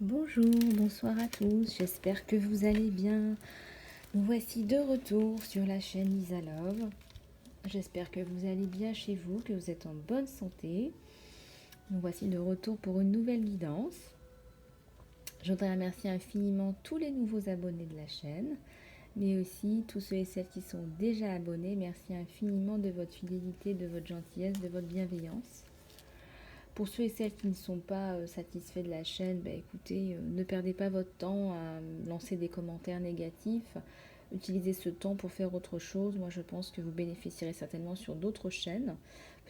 Bonjour, bonsoir à tous, j'espère que vous allez bien. Nous voici de retour sur la chaîne Lisa Love. J'espère que vous allez bien chez vous, que vous êtes en bonne santé. Nous voici de retour pour une nouvelle guidance. Je voudrais remercier infiniment tous les nouveaux abonnés de la chaîne, mais aussi tous ceux et celles qui sont déjà abonnés. Merci infiniment de votre fidélité, de votre gentillesse, de votre bienveillance. Pour ceux et celles qui ne sont pas satisfaits de la chaîne, écoutez, ne perdez pas votre temps à lancer des commentaires négatifs. Utilisez ce temps pour faire autre chose. Moi, je pense que vous bénéficierez certainement sur d'autres chaînes.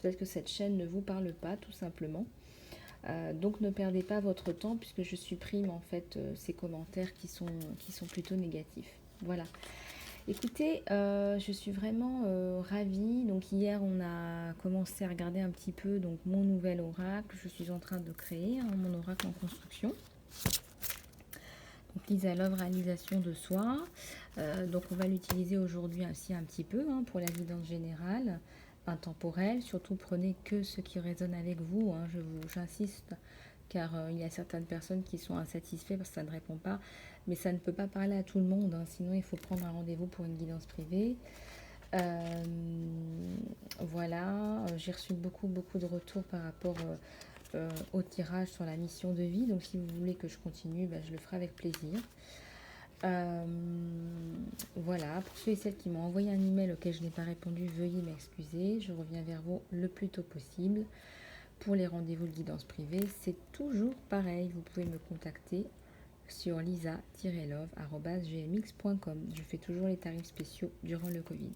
Peut-être que cette chaîne ne vous parle pas, tout simplement. Donc, ne perdez pas votre temps puisque je supprime en fait ces commentaires qui sont plutôt négatifs. Voilà. Écoutez, je suis vraiment ravie. Donc hier, on a commencé à regarder un petit peu donc mon nouvel oracle. Je suis en train de créer mon oracle en construction. Donc Lisa Love, réalisation de soi. Donc on va l'utiliser aujourd'hui aussi un petit peu pour la guidance générale, intemporelle. Surtout prenez que ce qui résonne avec vous. J'insiste car il y a certaines personnes qui sont insatisfaites parce que ça ne répond pas. Mais ça ne peut pas parler à tout le monde, sinon il faut prendre un rendez-vous pour une guidance privée. Voilà, j'ai reçu beaucoup de retours par rapport au tirage sur la mission de vie. Donc si vous voulez que je continue, je le ferai avec plaisir. Voilà, pour ceux et celles qui m'ont envoyé un email auquel je n'ai pas répondu, veuillez m'excuser. Je reviens vers vous le plus tôt possible. Pour les rendez-vous de guidance privée, c'est toujours pareil. Vous pouvez me contacter sur lisa-love@gmx.com. Je fais toujours les tarifs spéciaux durant le Covid.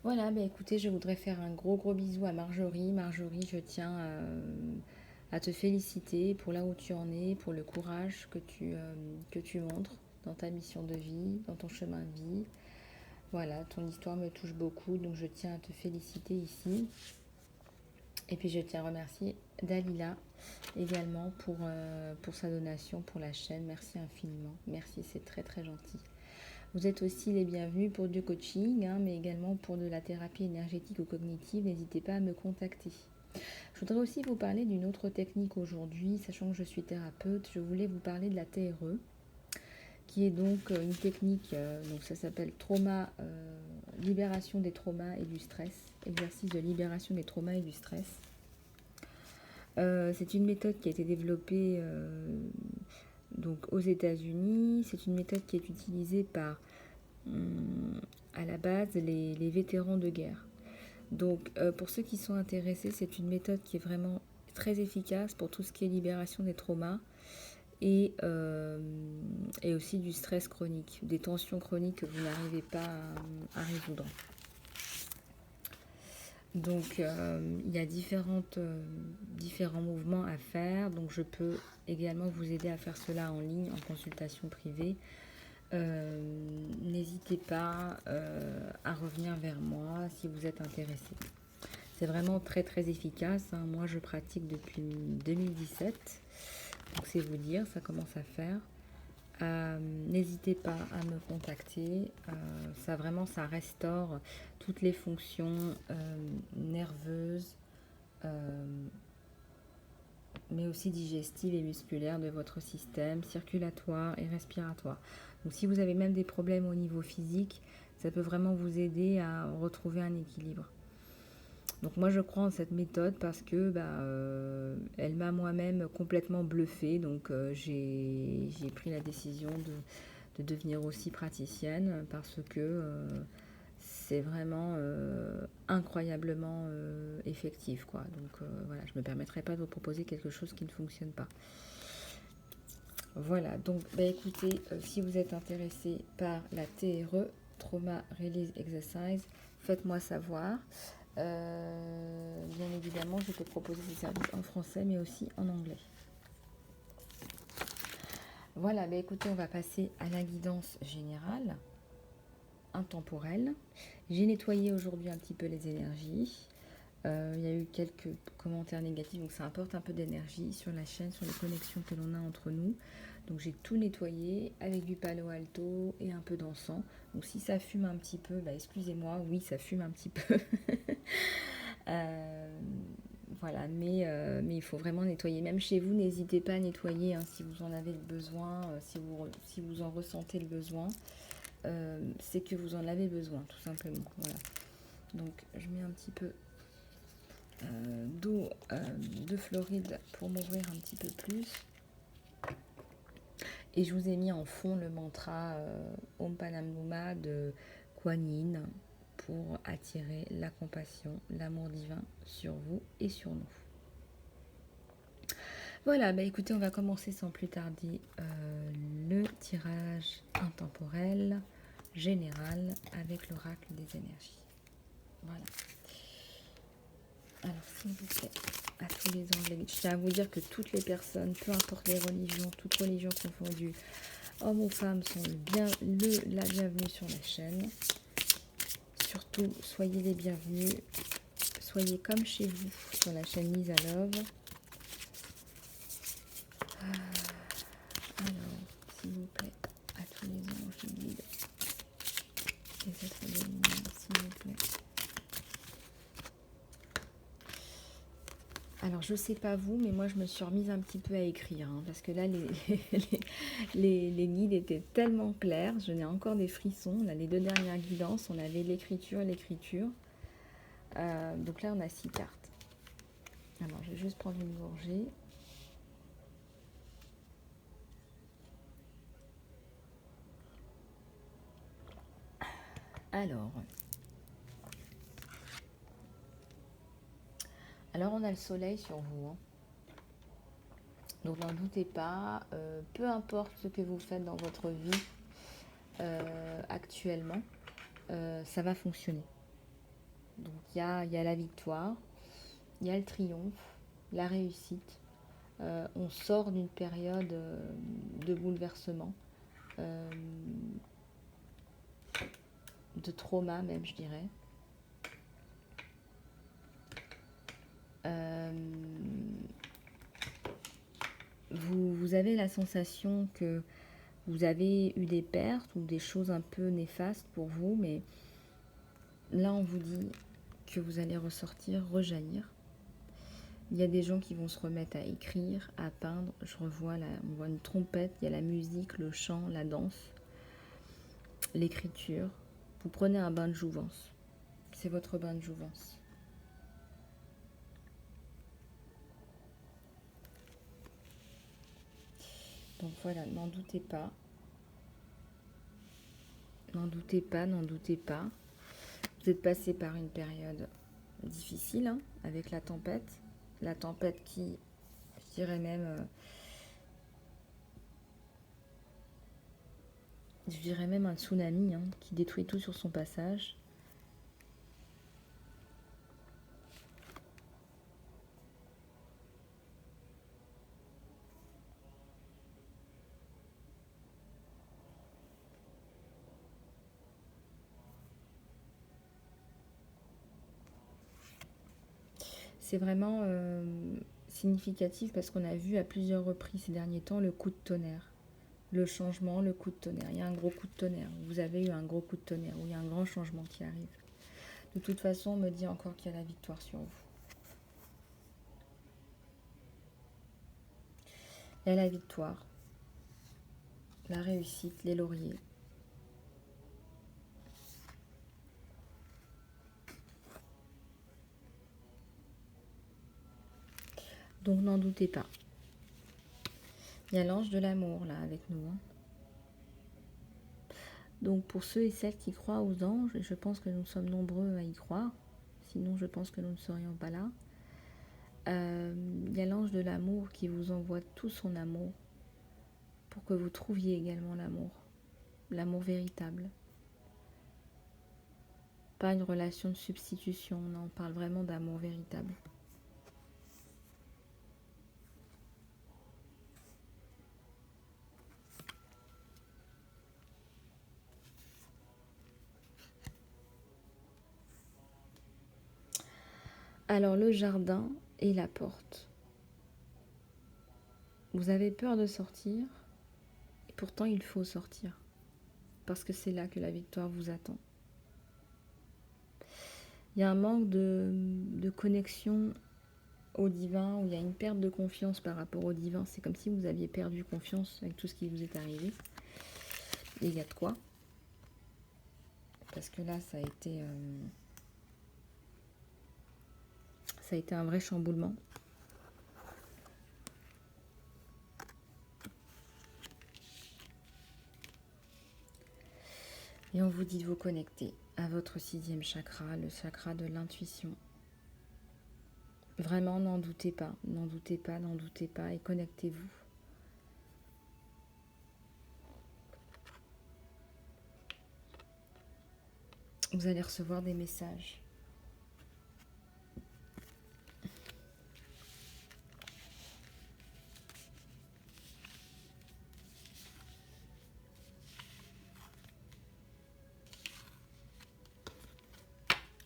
Voilà, écoutez, je voudrais faire un gros bisou à Marjorie. Marjorie, je tiens à te féliciter pour là où tu en es, pour le courage que tu montres dans ta mission de vie, dans ton chemin de vie. Voilà, ton histoire me touche beaucoup, donc je tiens à te féliciter ici. Et puis je tiens à remercier Dalila également pour sa donation pour la chaîne. Merci infiniment. Merci, c'est très gentil. Vous êtes aussi les bienvenus pour du coaching, mais également pour de la thérapie énergétique ou cognitive. N'hésitez pas à me contacter. Je voudrais aussi vous parler d'une autre technique aujourd'hui, sachant que je suis thérapeute. Je voulais vous parler de la TRE, qui est donc une technique, donc ça s'appelle libération des traumas et du stress, exercice de libération des traumas et du stress. C'est une méthode qui a été développée donc aux États-Unis. C'est une méthode qui est utilisée par à la base les vétérans de guerre. Donc pour ceux qui sont intéressés, c'est une méthode qui est vraiment très efficace pour tout ce qui est libération des traumas et aussi du stress chronique, des tensions chroniques que vous n'arrivez pas à résoudre. Donc il y a différents mouvements à faire. Donc je peux également vous aider à faire cela en ligne, en consultation privée. N'hésitez pas à revenir vers moi si vous êtes intéressé. C'est vraiment très efficace. Moi je pratique depuis 2017. Donc c'est vous dire, ça commence à faire. N'hésitez pas à me contacter. Ça restaure toutes les fonctions nerveuses, mais aussi digestives et musculaires de votre système circulatoire et respiratoire. Donc si vous avez même des problèmes au niveau physique, ça peut vraiment vous aider à retrouver un équilibre. Donc moi je crois en cette méthode parce que elle m'a moi-même complètement bluffée. Donc j'ai pris la décision de devenir aussi praticienne parce que c'est vraiment incroyablement effectif, quoi. Donc voilà, je ne me permettrai pas de vous proposer quelque chose qui ne fonctionne pas. Voilà, donc écoutez, si vous êtes intéressé par la TRE, Trauma Release Exercise, faites-moi savoir. Bien évidemment, je peux proposer ces services en français, mais aussi en anglais. Voilà, écoutez, on va passer à la guidance générale, intemporelle. J'ai nettoyé aujourd'hui un petit peu les énergies. Il y a eu quelques commentaires négatifs, donc ça apporte un peu d'énergie sur la chaîne, sur les connexions que l'on a entre nous. Donc j'ai tout nettoyé avec du palo alto et un peu d'encens. Donc si ça fume un petit peu, excusez-moi, oui ça fume un petit peu. Voilà, mais il faut vraiment nettoyer. Même chez vous, n'hésitez pas à nettoyer hein, si vous en avez le besoin, si vous en ressentez le besoin. C'est que vous en avez besoin, tout simplement. Voilà. Donc, je mets un petit peu d'eau de Floride pour m'ouvrir un petit peu plus. Et je vous ai mis en fond le mantra Om Panam Luma de Kuan Yin pour attirer la compassion, l'amour divin sur vous et sur nous. Voilà, bah écoutez, on va commencer sans plus tarder le tirage intemporel général avec l'oracle des énergies. Voilà. Alors, s'il vous plaît, à tous les anges, je tiens à vous dire que toutes les personnes, peu importe les religions, toutes religions confondues, hommes ou femmes, sont la bienvenue sur la chaîne. Surtout, soyez les bienvenus. Soyez comme chez vous sur la chaîne Lisa Love. Alors, s'il vous plaît, à tous les anges, je guide les êtres de lumière, s'il vous plaît. Alors, je sais pas vous, mais moi, je me suis remise un petit peu à écrire, hein, parce que là, les guides étaient tellement clairs, je n'ai encore des frissons. Là, les 2 dernières guidances, on avait l'écriture. Donc là, on a 6 cartes. Alors, je vais juste prendre une gorgée. Alors on a le soleil sur vous. Hein. Donc n'en doutez pas, peu importe ce que vous faites dans votre vie actuellement, ça va fonctionner. Donc il y a la victoire, il y a le triomphe, la réussite. On sort d'une période de bouleversement, de trauma même, je dirais. Vous avez la sensation que vous avez eu des pertes ou des choses un peu néfastes pour vous, mais là on vous dit que vous allez ressortir, rejaillir. Il y a des gens qui vont se remettre à écrire, à peindre. On voit une trompette, il y a la musique, le chant, la danse, l'écriture. Vous prenez un bain de jouvence. C'est votre bain de jouvence. Donc voilà, n'en doutez pas. N'en doutez pas, n'en doutez pas. Vous êtes passé par une période difficile hein, avec la tempête. La tempête qui, je dirais même, un tsunami hein, qui détruit tout sur son passage. C'est vraiment significatif parce qu'on a vu à plusieurs reprises ces derniers temps le coup de tonnerre. Le changement, le coup de tonnerre. Il y a un gros coup de tonnerre. Vous avez eu un gros coup de tonnerre où il y a un grand changement qui arrive. De toute façon, on me dit encore qu'il y a la victoire sur vous. Il y a la victoire, la réussite, les lauriers. Donc n'en doutez pas. Il y a l'ange de l'amour là avec nous. Hein. Donc pour ceux et celles qui croient aux anges, et je pense que nous sommes nombreux à y croire, sinon je pense que nous ne serions pas là, il y a l'ange de l'amour qui vous envoie tout son amour pour que vous trouviez également l'amour véritable. Pas une relation de substitution, non, on parle vraiment d'amour véritable. Alors le jardin et la porte. Vous avez peur de sortir, et pourtant il faut sortir, parce que c'est là que la victoire vous attend. Il y a un manque de connexion au divin, où il y a une perte de confiance par rapport au divin. C'est comme si vous aviez perdu confiance avec tout ce qui vous est arrivé. Et il y a de quoi. Parce que là, ça a été un vrai chamboulement. Et on vous dit de vous connecter à votre 6e chakra, le chakra de l'intuition. Vraiment, n'en doutez pas, n'en doutez pas, n'en doutez pas et connectez-vous. Vous allez recevoir des messages.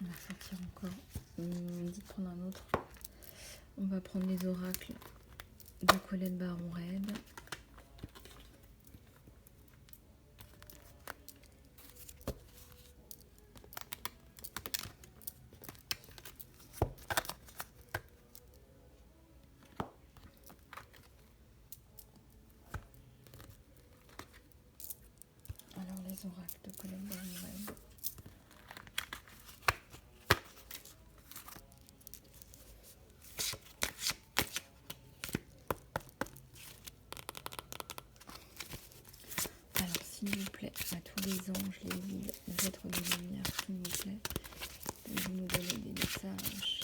On va sortir encore. On me dit de prendre un autre. On va prendre les oracles de Colette Baron-Redd. Alors les oracles de Colette Baron-Redd. Alors s'il vous plaît, à tous les anges, les guides, les êtres de lumière, s'il vous plaît, vous nous donnez des messages.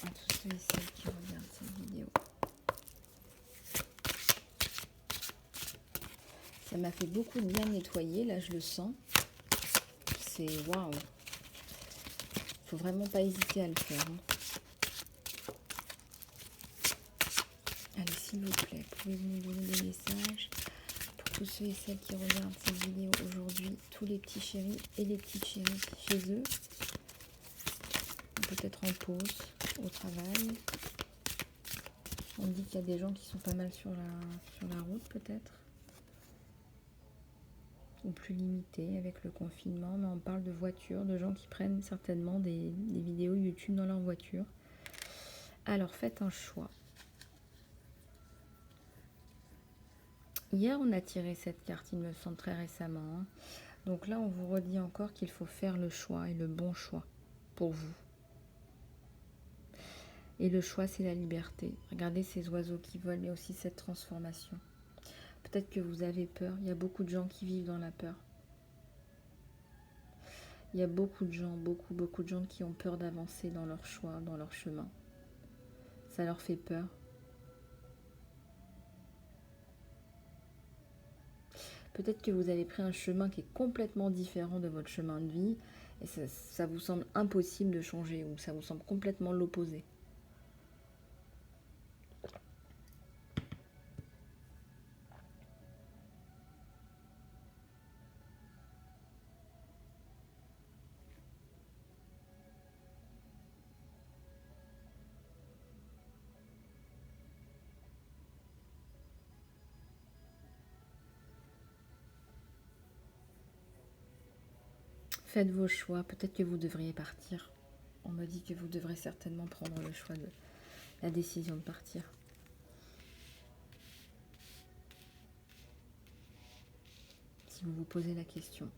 À tous ceux et celles qui regardent cette vidéo. Ça m'a fait beaucoup de bien nettoyer, là je le sens. C'est waouh. Faut vraiment pas hésiter à le faire. Allez, s'il vous plaît, pouvez-vous nous donner des messages pour tous ceux et celles qui regardent cette vidéo aujourd'hui, tous les petits chéris et les petites chéries chez eux, peut-être en pause, au travail. On dit qu'il y a des gens qui sont pas mal sur la route peut-être, ou plus limités avec le confinement, mais on parle de voitures, de gens qui prennent certainement des vidéos YouTube dans leur voiture. Alors faites un choix. Hier, on a tiré cette carte, il me semble, très récemment. Donc là, on vous redit encore qu'il faut faire le choix, et le bon choix pour vous. Et le choix, c'est la liberté. Regardez ces oiseaux qui volent, et aussi cette transformation. Peut-être que vous avez peur. Il y a beaucoup de gens qui vivent dans la peur. Il y a beaucoup de gens, beaucoup de gens qui ont peur d'avancer dans leur choix, dans leur chemin. Ça leur fait peur. Peut-être que vous avez pris un chemin qui est complètement différent de votre chemin de vie et ça vous semble impossible de changer ou ça vous semble complètement l'opposé. Faites vos choix, peut-être que vous devriez partir. On me dit que vous devrez certainement prendre le choix de la décision de partir. Si vous vous posez la question.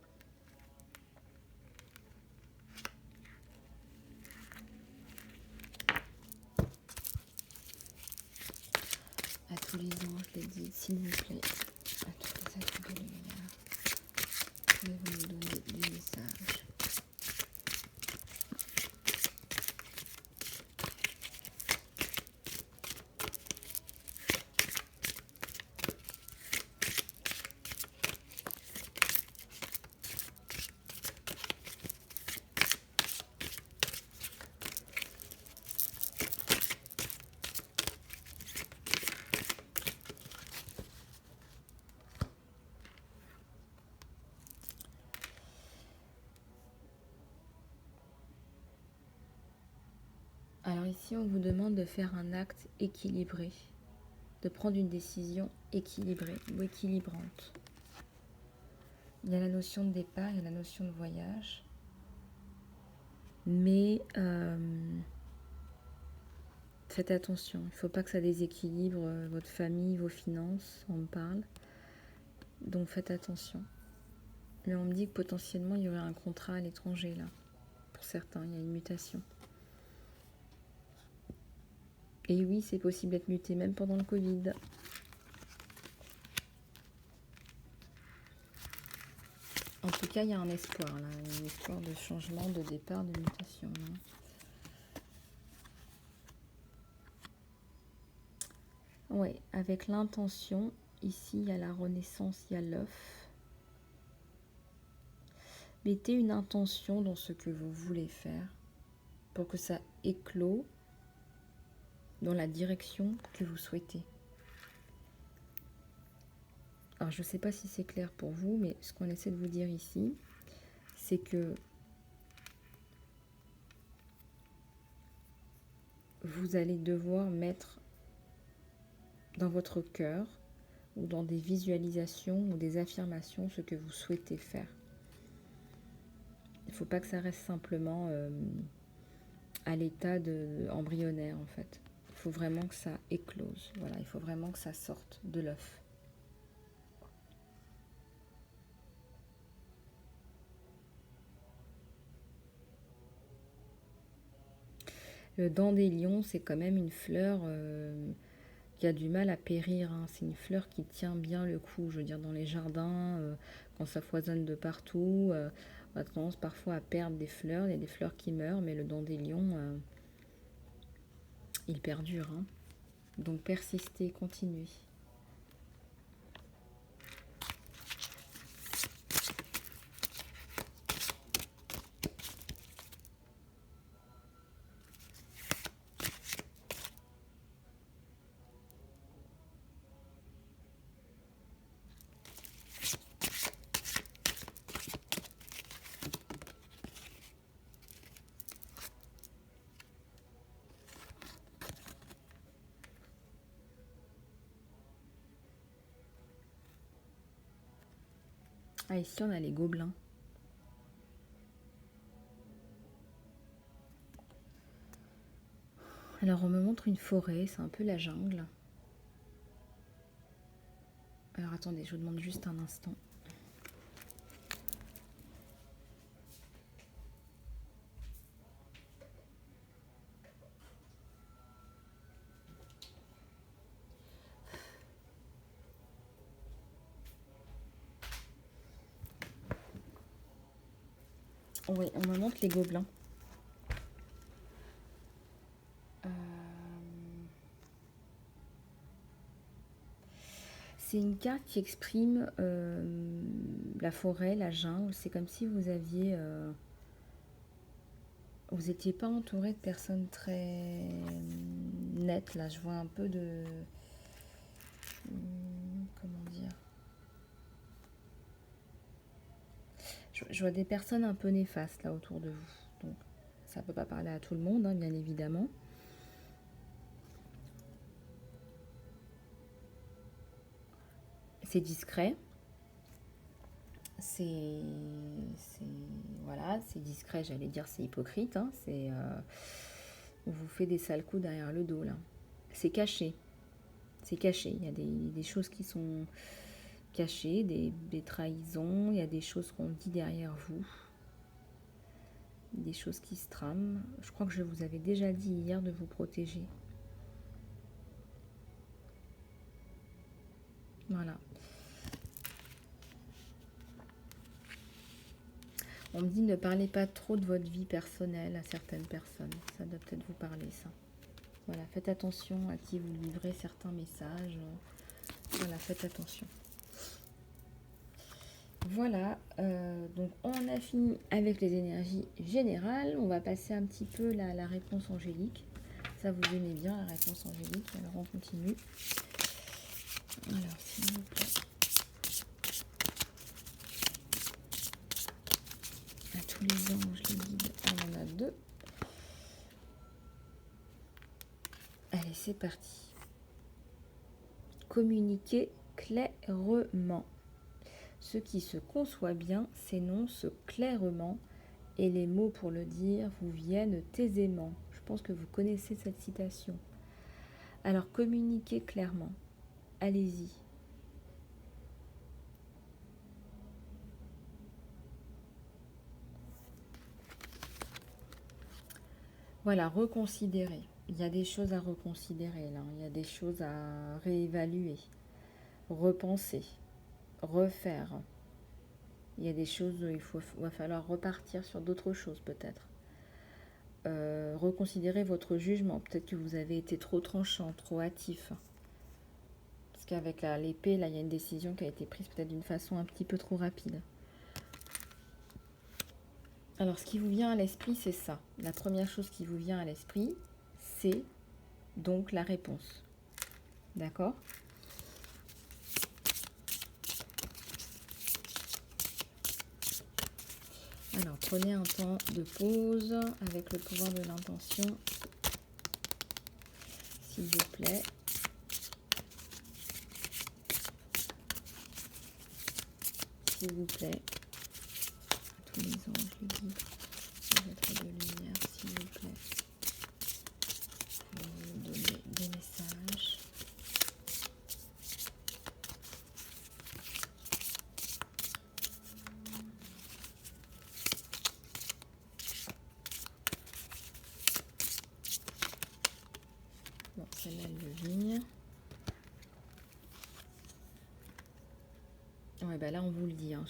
À tous les anges, les guides, s'il vous plaît, à tous les êtres de lumière, pouvez-vous nous donner des messages? Alors ici, on vous demande de faire un acte équilibré. de prendre une décision équilibrée ou équilibrante. Il y a la notion de départ, il y a la notion de voyage. Mais faites attention, il ne faut pas que ça déséquilibre votre famille, vos finances, on me parle. Donc faites attention. Mais on me dit que potentiellement il y aurait un contrat à l'étranger là. Pour certains, il y a une mutation. Et oui, c'est possible d'être muté même pendant le Covid. En tout cas, il y a un espoir là, un espoir de changement, de départ, de mutation. Là. Oui, avec l'intention, ici il y a la renaissance, il y a l'œuf. Mettez une intention dans ce que vous voulez faire pour que ça éclose dans la direction que vous souhaitez. Alors je ne sais pas si c'est clair pour vous, mais ce qu'on essaie de vous dire ici, c'est que vous allez devoir mettre dans votre cœur ou dans des visualisations ou des affirmations ce que vous souhaitez faire. Il ne faut pas que ça reste simplement à l'état embryonnaire en fait. Il faut vraiment que ça éclose. Voilà, il faut vraiment que ça sorte de l'œuf. Le dandélion, c'est quand même une fleur qui a du mal à périr. Hein. C'est une fleur qui tient bien le coup. Je veux dire, dans les jardins, quand ça foisonne de partout, on a tendance parfois à perdre des fleurs. Il y a des fleurs qui meurent, mais le dandélion, il perdure. Hein. Donc persistez, continuez. Ah, ici on a les gobelins. Alors on me montre une forêt, c'est un peu la jungle. Alors attendez, je vous demande juste un instant. Oui, on me montre les gobelins. C'est une carte qui exprime la forêt, la jungle. C'est comme si vous aviez... vous n'étiez pas entouré de personnes très nettes. Là, je vois un peu de... comment dire? Je vois des personnes un peu néfastes là autour de vous. Donc, ça ne peut pas parler à tout le monde, hein, bien évidemment. C'est discret. C'est voilà, c'est discret, j'allais dire c'est hypocrite. Hein, on vous fait des sales coups derrière le dos là. C'est caché. C'est caché. Il y a des choses qui sont cachées, des trahisons. Il y a des choses qu'on dit derrière vous. Des choses qui se trament. Je crois que je vous avais déjà dit hier de vous protéger. Voilà. On me dit ne parlez pas trop de votre vie personnelle à certaines personnes. Ça doit peut-être vous parler, ça. Voilà, faites attention à qui vous livrez certains messages. Voilà, faites attention. Voilà, donc on a fini avec les énergies générales. On va passer un petit peu la réponse angélique. Ça, vous aimez bien la réponse angélique. Alors, on continue. Alors, s'il vous plaît. À tous les anges, les guides, on en a 2. Allez, c'est parti. communiquer clairement. Ce qui se conçoit bien s'énonce clairement et les mots pour le dire vous viennent aisément. Je pense que vous connaissez cette citation. Alors communiquez clairement. Allez-y. Voilà, reconsidérer. Il y a des choses à reconsidérer là. Il y a des choses à réévaluer, repenser, refaire. Il y a des choses où va falloir repartir sur d'autres choses peut-être. Reconsidérer votre jugement. Peut-être que vous avez été trop tranchant, trop hâtif. Parce qu'avec l'épée, là, il y a une décision qui a été prise peut-être d'une façon un petit peu trop rapide. Alors, ce qui vous vient à l'esprit, c'est ça. La première chose qui vous vient à l'esprit, c'est donc la réponse. D'accord ? Alors, prenez un temps de pause avec le pouvoir de l'intention, s'il vous plaît. S'il vous plaît. À tous les anges, les guides, les êtres de lumière, s'il vous plaît. Vous donner des messages. Bon, celle-là, elle veut venir. Ouais, bah là, on vous le dit, hein.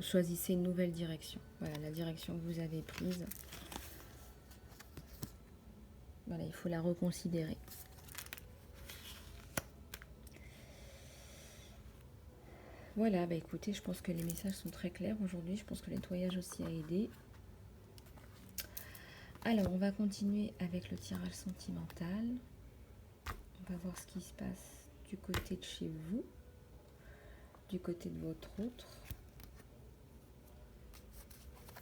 Choisissez une nouvelle direction. Voilà, la direction que vous avez prise. Voilà, il faut la reconsidérer. Voilà, bah écoutez, je pense que les messages sont très clairs aujourd'hui. Je pense que le nettoyage aussi a aidé. Alors, on va continuer avec le tirage sentimental. On va voir ce qui se passe du côté de chez vous, du côté de votre autre.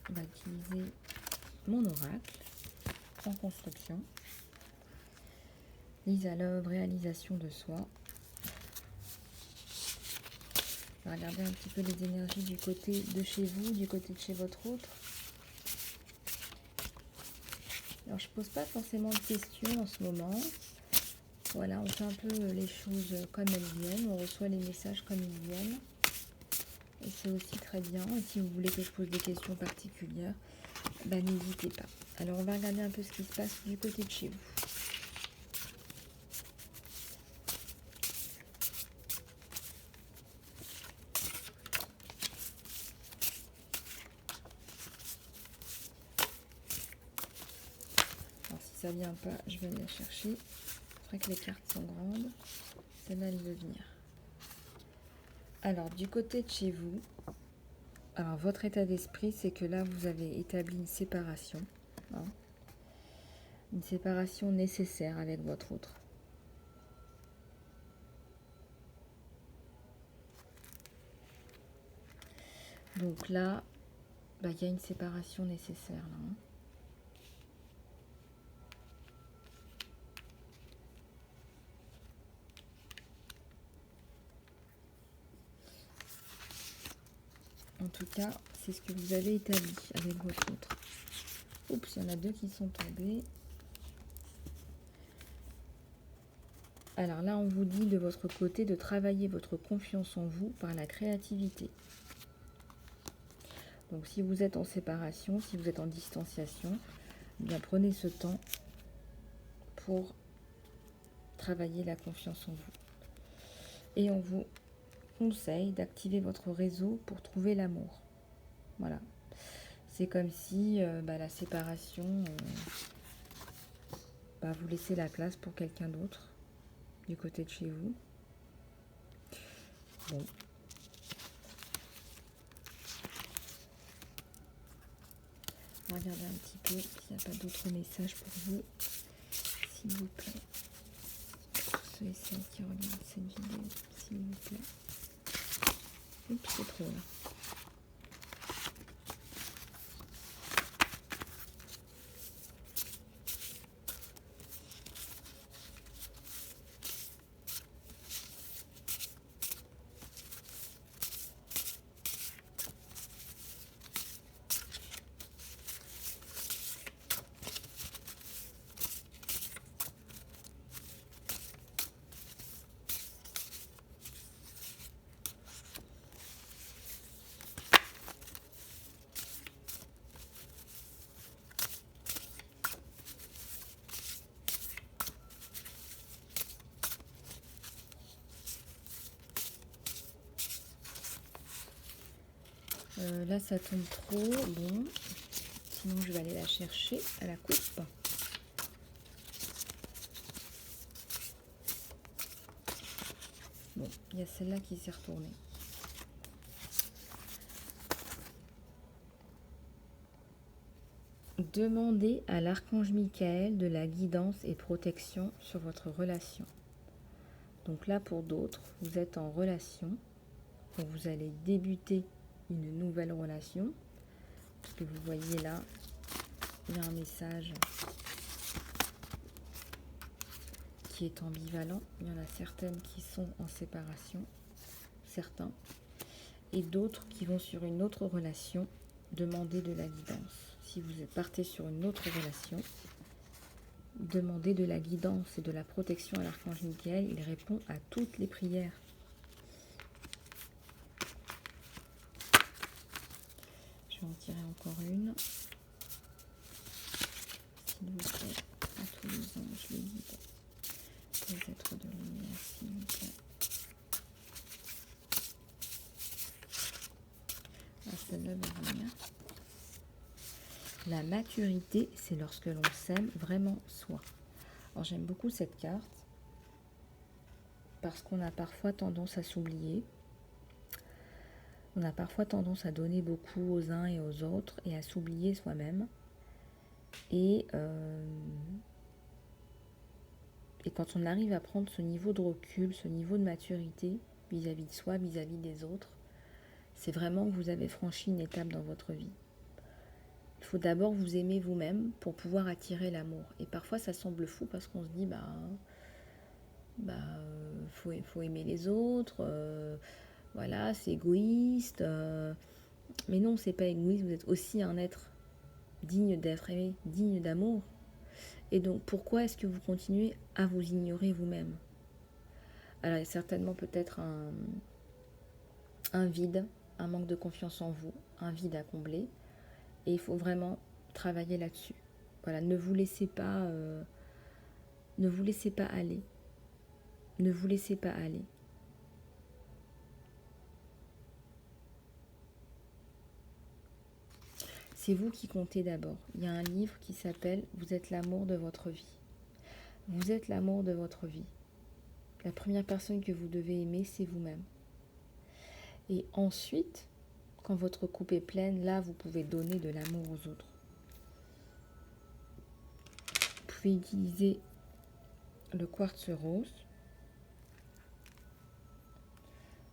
On va utiliser mon oracle en construction. Lisa Love, réalisation de soi. On va regarder un petit peu les énergies du côté de chez vous, du côté de chez votre autre. Alors, je ne pose pas forcément de questions en ce moment. Voilà, on fait un peu les choses comme elles viennent. On reçoit les messages comme ils viennent. Et c'est aussi très bien. Et si vous voulez que je pose des questions particulières, bah, n'hésitez pas. Alors, on va regarder un peu ce qui se passe du côté de chez vous. Alors, si ça vient pas, je vais aller la chercher. C'est vrai que les cartes sont grandes. Celle-là, elle veut venir. Alors, du côté de chez vous, alors votre état d'esprit, c'est que là, vous avez établi une séparation. Hein, une séparation nécessaire avec votre autre. Donc là, bah, y a une séparation nécessaire. Là, hein. En tout cas, c'est ce que vous avez établi avec votre autre. Oups, il y en a deux qui sont tombés. Alors là, on vous dit de votre côté de travailler votre confiance en vous par la créativité. Donc si vous êtes en séparation, si vous êtes en distanciation, bien prenez ce temps pour travailler la confiance en vous. Et on vous conseille d'activer votre réseau pour trouver l'amour. Voilà. C'est comme si la séparation, vous laissez la place pour quelqu'un d'autre du côté de chez vous. Bon. On va regarder un petit peu s'il n'y a pas d'autres messages pour vous, s'il vous plaît. Ceux et celles qui regardent cette vidéo, s'il vous plaît. Oups, c'est trop là. Là, ça tombe trop. Bon. Sinon, je vais aller la chercher à la coupe. Bon, il y a celle-là qui s'est retournée. Demandez à l'archange Michael de la guidance et protection sur votre relation. Donc là, pour d'autres, vous êtes en relation. Donc vous allez débuter une nouvelle relation. Parce que vous voyez là, il y a un message qui est ambivalent. Il y en a certaines qui sont en séparation, certains. Et d'autres qui vont sur une autre relation demander de la guidance. Si vous partez sur une autre relation, demandez de la guidance et de la protection à l'archange Michael. Il répond à toutes les prières. Je vais en tirer encore une. S'il vous plaît, à tous les anges, les guides, les êtres de lumière, s'il vous plaît. Ah, celle-là va venir. La maturité, c'est lorsque l'on s'aime vraiment soi. Alors j'aime beaucoup cette carte parce qu'on a parfois tendance à s'oublier. On a parfois tendance à donner beaucoup aux uns et aux autres et à s'oublier soi-même. Et quand on arrive à prendre ce niveau de recul, ce niveau de maturité vis-à-vis de soi, vis-à-vis des autres, c'est vraiment que vous avez franchi une étape dans votre vie. Il faut d'abord vous aimer vous-même pour pouvoir attirer l'amour. Et parfois ça semble fou parce qu'on se dit faut aimer les autres, voilà, c'est égoïste. Mais non, c'est pas égoïste, vous êtes aussi un être digne d'être aimé, digne d'amour. Et donc pourquoi est-ce que vous continuez à vous ignorer vous-même? Alors il y a certainement peut-être un vide, un manque de confiance en vous, un vide à combler. Et il faut vraiment travailler là-dessus. Voilà, ne vous laissez pas aller. Ne vous laissez pas aller. C'est vous qui comptez d'abord. Il y a un livre qui s'appelle « Vous êtes l'amour de votre vie ». Vous êtes l'amour de votre vie. La première personne que vous devez aimer, c'est vous-même. Et ensuite, quand votre coupe est pleine, là, vous pouvez donner de l'amour aux autres. Vous pouvez utiliser le quartz rose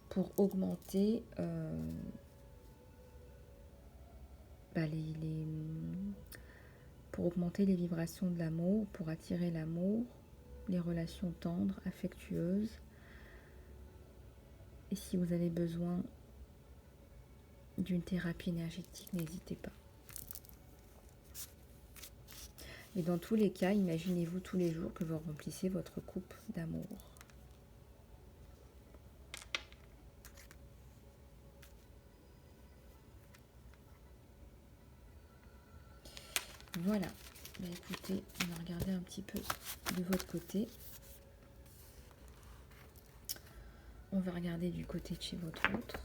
pour augmenter pour augmenter les vibrations de l'amour, pour attirer l'amour, les relations tendres, affectueuses. Et si vous avez besoin d'une thérapie énergétique, n'hésitez pas. Et dans tous les cas, imaginez-vous tous les jours que vous remplissez votre coupe d'amour. Voilà. Bah écoutez, on va regarder un petit peu de votre côté. On va regarder du côté de chez votre autre.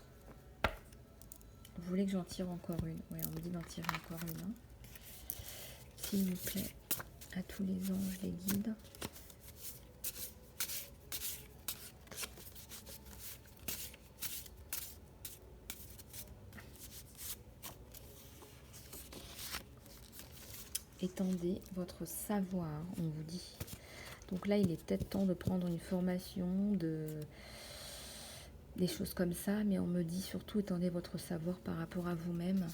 Vous voulez que j'en tire encore une? Oui, on me dit d'en tirer encore une. Hein. S'il vous plaît, à tous les anges, les guides. Étendez votre savoir, on vous dit. Donc là, il est peut-être temps de prendre une formation, des choses comme ça, mais on me dit surtout étendez votre savoir par rapport à vous-même.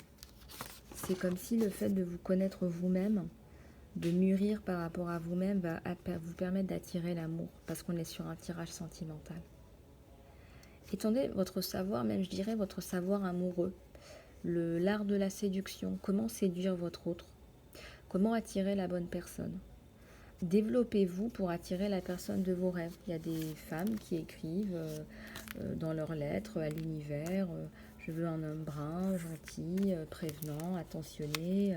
C'est comme si le fait de vous connaître vous-même, de mûrir par rapport à vous-même, va vous permettre d'attirer l'amour, parce qu'on est sur un tirage sentimental. Étendez votre savoir, même je dirais votre savoir amoureux, l'art de la séduction, comment séduire votre autre, comment attirer la bonne personne. Développez-vous pour attirer la personne de vos rêves. Il y a des femmes qui écrivent dans leurs lettres à l'univers je veux un homme brun, gentil, prévenant, attentionné.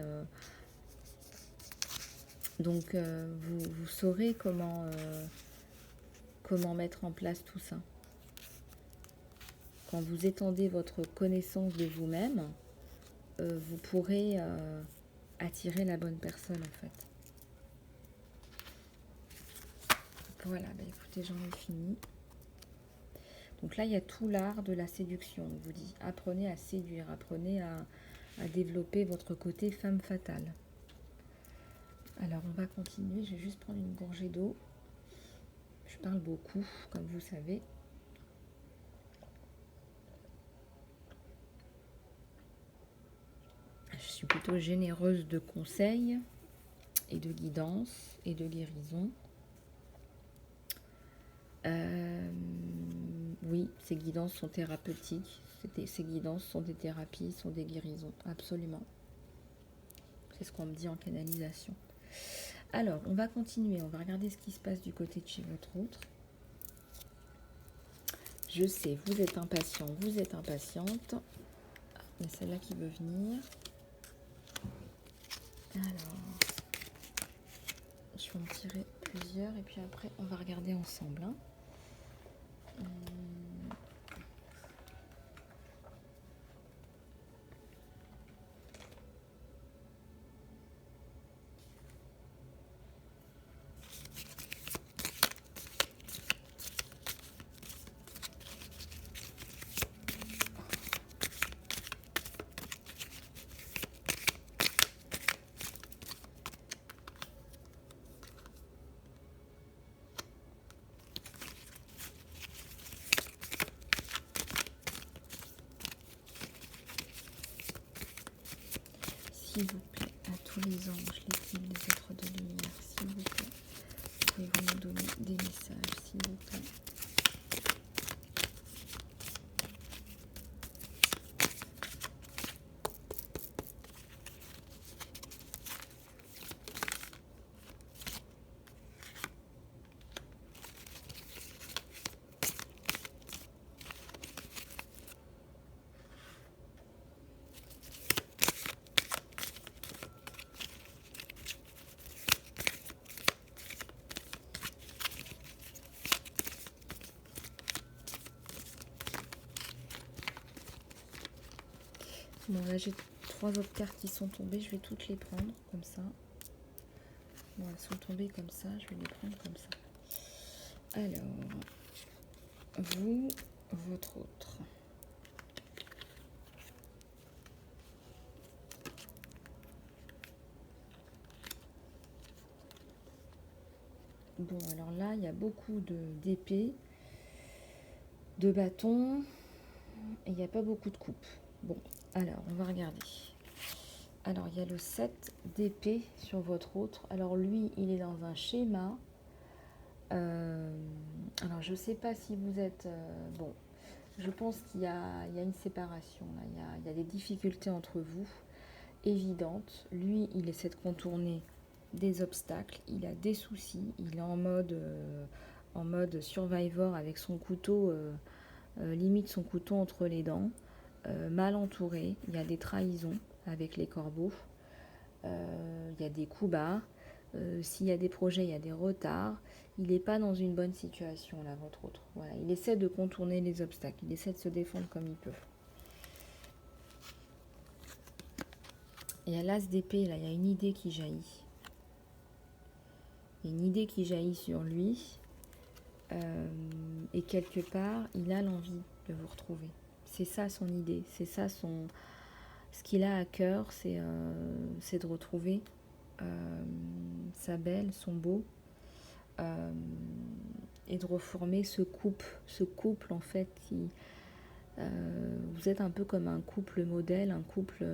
Donc vous saurez comment mettre en place tout ça. quand vous étendez votre connaissance de vous-même, vous pourrez attirer la bonne personne en fait. Voilà, bah écoutez, j'en ai fini. Donc là, il y a tout l'art de la séduction. On vous dit, apprenez à séduire, apprenez à développer votre côté femme fatale. Alors, on va continuer. Je vais juste prendre une gorgée d'eau. Je parle beaucoup, comme vous savez. Je suis plutôt généreuse de conseils et de guidance et de guérison. Oui, ces guidances sont thérapeutiques. Ces guidances sont des thérapies, sont des guérisons, absolument. C'est ce qu'on me dit en canalisation. Alors, on va continuer. On va regarder ce qui se passe du côté de chez votre autre. Je sais, vous êtes impatient, vous êtes impatiente. Il y a celle-là qui veut venir. Alors, je vais en tirer plusieurs et puis après, on va regarder ensemble. Hein. S'il vous plaît, à tous les anges, les guides, les êtres de lumière, s'il vous plaît, pouvez-vous nous donner des messages, s'il vous plaît. Bon, là j'ai 3 autres cartes qui sont tombées, je vais toutes les prendre comme ça. Bon, elles sont tombées comme ça, je vais les prendre comme ça. Alors, vous, votre autre. Bon, alors là, il y a beaucoup d'épées, de bâtons, et il n'y a pas beaucoup de coupes. Bon, alors, on va regarder. Alors, il y a le 7 d'épée sur votre autre. Alors, lui, il est dans un schéma. Alors, je ne sais pas si vous êtes... bon, je pense qu'il y a une séparation. Là. Il y a des difficultés entre vous, évidentes. Lui, il essaie de contourner des obstacles. Il a des soucis. Il est en mode survivor avec son couteau, limite son couteau entre les dents. Mal entouré. Il y a des trahisons avec les corbeaux. Il y a des coups bas. S'il y a des projets, il y a des retards. Il n'est pas dans une bonne situation, là, votre autre. Voilà, il essaie de contourner les obstacles. Il essaie de se défendre comme il peut. Et à l'as d'épée, là, il y a une idée qui jaillit. Il y a une idée qui jaillit sur lui. Et quelque part, il a l'envie de vous retrouver. C'est ça son idée. C'est ça son... Ce qu'il a à cœur, c'est de retrouver sa belle, son beau, et de reformer ce couple en fait qui... vous êtes un peu comme un couple modèle, un couple...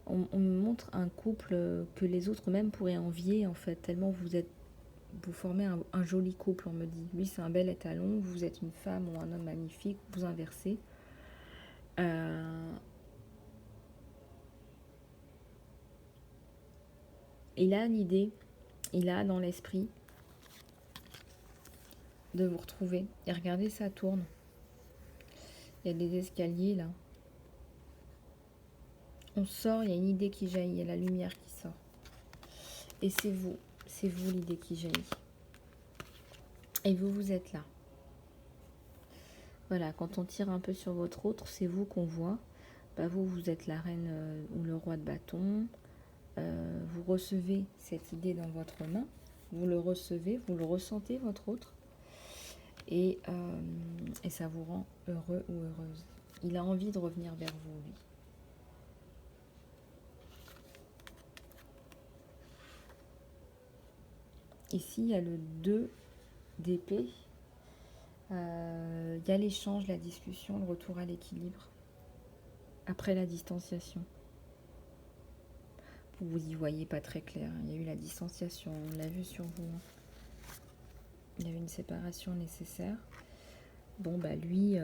on me montre un couple que les autres même pourraient envier en fait, tellement vous formez un joli couple, on me dit. Lui, c'est un bel étalon, vous êtes une femme ou un homme magnifique, vous inversez. Il a une idée, il a dans l'esprit de vous retrouver. Et regardez, ça tourne. Il y a des escaliers là. On sort, il y a une idée qui jaillit, il y a la lumière qui sort. Et c'est vous l'idée qui jaillit. Et vous êtes là. Voilà, quand on tire un peu sur votre autre, c'est vous qu'on voit. Bah, vous, vous êtes la reine ou le roi de bâton. Vous recevez cette idée dans votre main. Vous le recevez, vous le ressentez, votre autre. Et ça vous rend heureux ou heureuse. Il a envie de revenir vers vous, lui. Ici, il y a le 2 d'épée. Il y a l'échange, la discussion, le retour à l'équilibre. Après la distanciation. Vous y voyez pas très clair. Il y a eu la distanciation, on l'a vu sur vous. Il y a eu une séparation nécessaire. Bon, bah lui,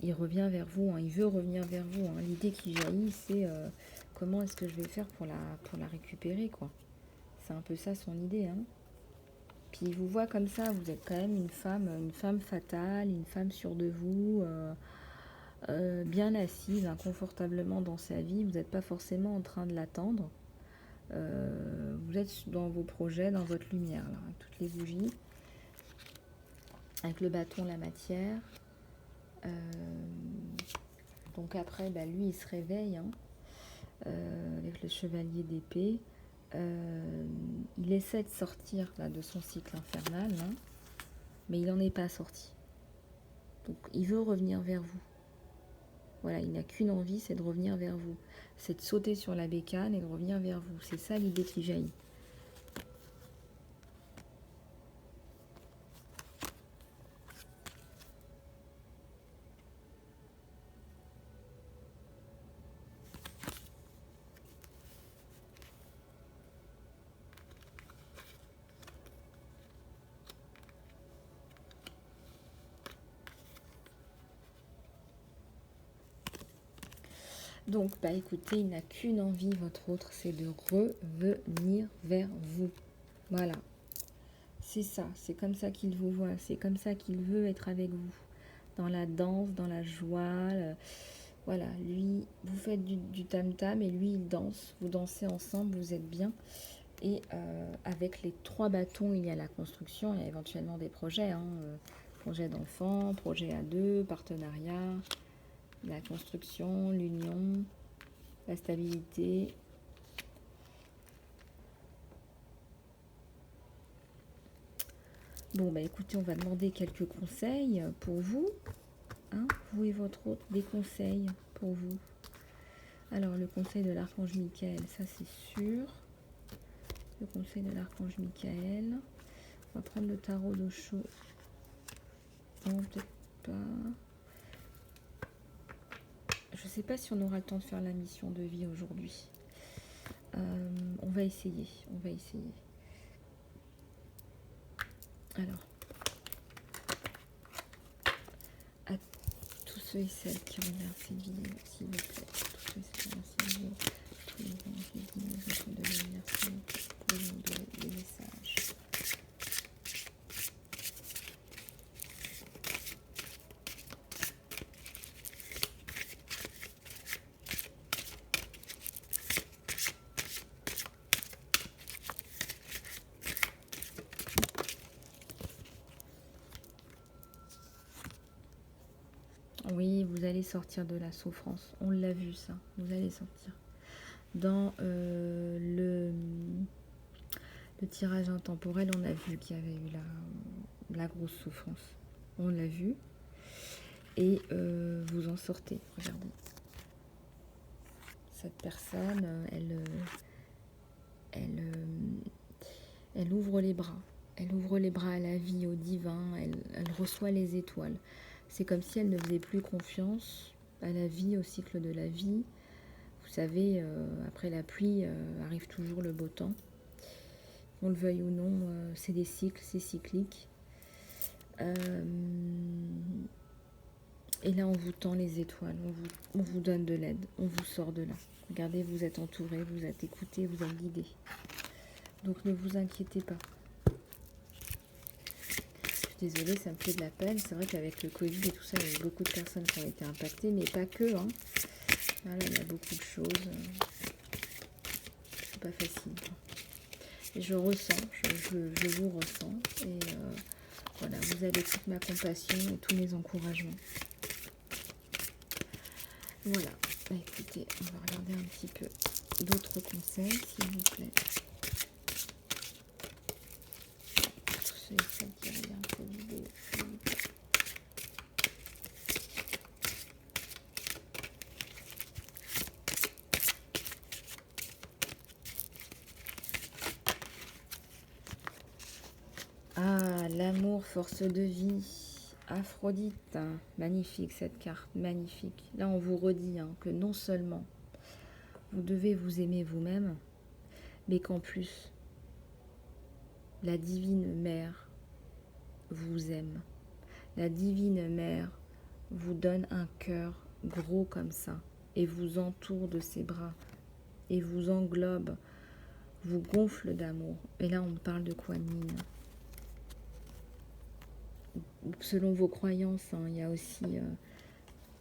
il revient vers vous. Il veut revenir vers vous. L'idée qui jaillit, c'est comment est-ce que je vais faire pour la récupérer, quoi. C'est un peu ça son idée. Puis il vous voit comme ça. Vous êtes quand même une femme fatale, une femme sûre de vous. Bien assise, confortablement dans sa vie, vous n'êtes pas forcément en train de l'attendre. Vous êtes dans vos projets, dans votre lumière, là, avec toutes les bougies, avec le bâton, la matière. Donc après, bah, lui, il se réveille avec le chevalier d'épée. Il essaie de sortir là, de son cycle infernal, mais il n'en est pas sorti. Donc il veut revenir vers vous. Voilà, il n'a qu'une envie, c'est de revenir vers vous. C'est de sauter sur la bécane et de revenir vers vous. C'est ça l'idée qui jaillit. Donc, bah écoutez, il n'a qu'une envie, votre autre, c'est de revenir vers vous. Voilà. C'est ça, c'est comme ça qu'il vous voit, c'est comme ça qu'il veut être avec vous. Dans la danse, dans la joie. Voilà, lui, vous faites du tam-tam et lui, il danse. Vous dansez ensemble, vous êtes bien. Et avec les 3 bâtons, il y a la construction, il y a éventuellement des projets. Projet d'enfant, projet à 2, partenariat. La construction, l'union, la stabilité. Bon, bah écoutez, on va demander quelques conseils pour vous. Vous et votre autre, des conseils pour vous. Alors, le conseil de l'archange Michael, ça c'est sûr. Le conseil de l'archange Michael. On va prendre le tarot d'Osho. Non, peut-être pas. Je ne sais pas si on aura le temps de faire la mission de vie aujourd'hui. On va essayer. Alors, à tous ceux et celles qui regardent cette vidéo, s'il vous plaît, tous ceux et celles qui regardent cette vidéo, tous les anges, les guides, les autres de l'univers, s'il vous plaît, pour nous donner des messages. Oui, vous allez sortir de la souffrance. On l'a vu ça. Vous allez sortir. Dans le tirage intemporel, on a vu qu'il y avait eu la grosse souffrance. On l'a vu. Et vous en sortez. Regardez. Cette personne, elle ouvre les bras. Elle ouvre les bras à la vie, au divin. Elle reçoit les étoiles. C'est comme si elle ne faisait plus confiance à la vie, au cycle de la vie. Vous savez, après la pluie, arrive toujours le beau temps. Qu'on le veuille ou non, c'est des cycles, c'est cyclique. Et là, on vous tend les étoiles, on vous donne de l'aide, on vous sort de là. Regardez, vous êtes entouré, vous êtes écouté, vous êtes guidé. Donc ne vous inquiétez pas. Je suis désolée, ça me fait de la peine. C'est vrai qu'avec le Covid et tout ça, il y a beaucoup de personnes qui ont été impactées, mais pas que. Voilà, il y a beaucoup de choses. C'est pas facile. Et je ressens, je vous ressens. Et Voilà, vous avez toute ma compassion et tous mes encouragements. Voilà, bah, écoutez, on va regarder un petit peu d'autres conseils, s'il vous plaît. C'est ça qui regarde cette vidéo. Ah, l'amour, force de vie. Aphrodite, magnifique cette carte, magnifique. Là, on vous redit que non seulement vous devez vous aimer vous-même, mais qu'en plus, la divine mère vous aime. La divine mère vous donne un cœur gros comme ça et vous entoure de ses bras et vous englobe, vous gonfle d'amour. Et là, on parle de quoi, Mine? Selon vos croyances, il y a aussi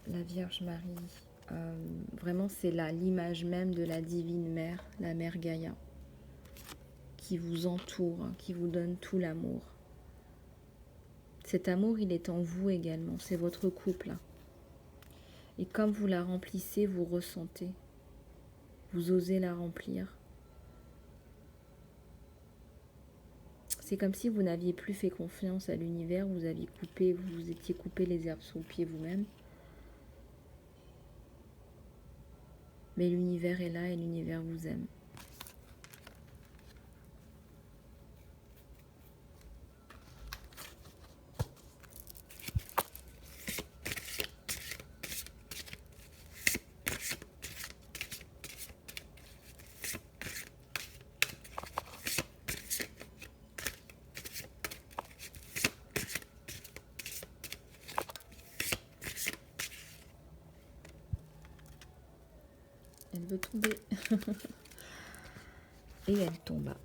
la Vierge Marie. Vraiment, c'est là l'image même de la divine mère, la mère Gaïa, qui vous entoure, qui vous donne tout l'amour. Cet amour, il est en vous également, c'est votre couple. Et comme vous la remplissez, vous ressentez, vous osez la remplir. C'est comme si vous n'aviez plus fait confiance à l'univers, vous aviez coupé, vous étiez coupé les herbes sous le pied vous-même. Mais l'univers est là et l'univers vous aime. Elle veut tomber. Et elle tomba.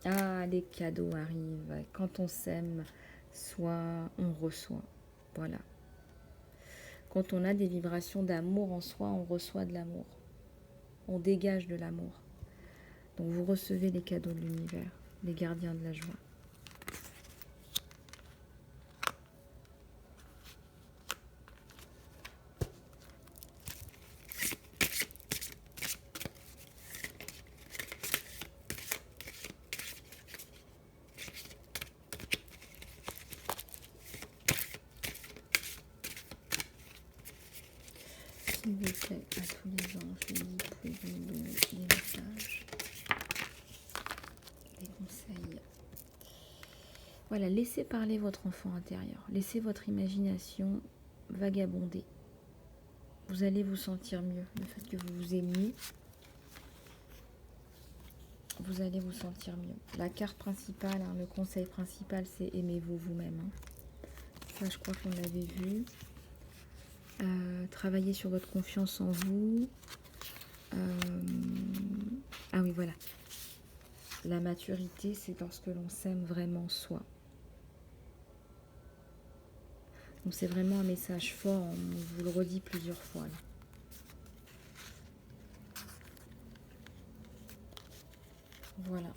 Ah, les cadeaux arrivent. Quand on s'aime, soit on reçoit. Voilà. Quand on a des vibrations d'amour en soi, on reçoit de l'amour. On dégage de l'amour. Donc vous recevez les cadeaux de l'univers, les gardiens de la joie. S'il vous plaît, à tous les anges, je dis, pouvez-vous me donner des messages, des conseils. Voilà, laissez parler votre enfant intérieur. Laissez votre imagination vagabonder. Vous allez vous sentir mieux. Le fait que vous vous aimiez, vous allez vous sentir mieux. La carte principale, le conseil principal, c'est aimez-vous vous-même. Ça, je crois qu'on l'avait vu. Travaillez sur votre confiance en vous. Ah oui, voilà. La maturité, c'est lorsque l'on s'aime vraiment soi. Donc c'est vraiment un message fort, on vous le redit plusieurs fois. Là. Voilà.